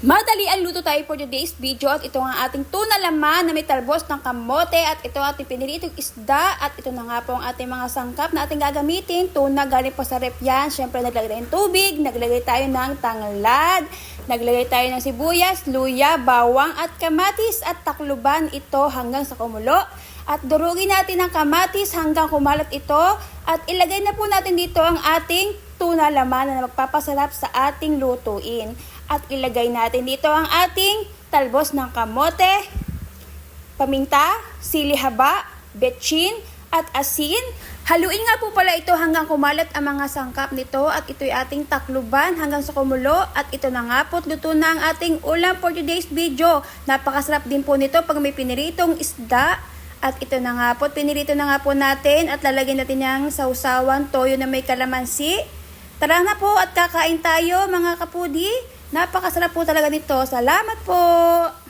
Madali ang luto tayo for today's video at ito ang ating tuna laman na may talbos ng kamote at ito ang ating piniritong isda at ito na nga po ang ating mga sangkap na ating gagamitin. Tuna galing po sa ref yan. Siyempre naglagay tayo ng tubig, naglagay tayo ng tanglad, naglagay tayo ng sibuyas, luya, bawang at kamatis at takluban ito hanggang sa kumulo. At durugin natin ang kamatis hanggang kumalat ito at ilagay na po natin dito ang ating tuna laman na magpapasarap sa ating lutuin. At ilagay natin dito ang ating talbos ng kamote, paminta, sili haba, betchin, at asin. Haluin nga po pala ito hanggang kumalat ang mga sangkap nito at ito'y ating takluban hanggang sa kumulo. At ito na nga po, luto na ang ating ulam for today's video. Napakasarap din po nito pag may piniritong isda. At ito na nga po, pinirito na nga po natin at lalagyan natin ng sausawan, toyo na may kalamansi. Tara na po at kakain tayo mga kapudi. Napakasarap po talaga nito. Salamat po!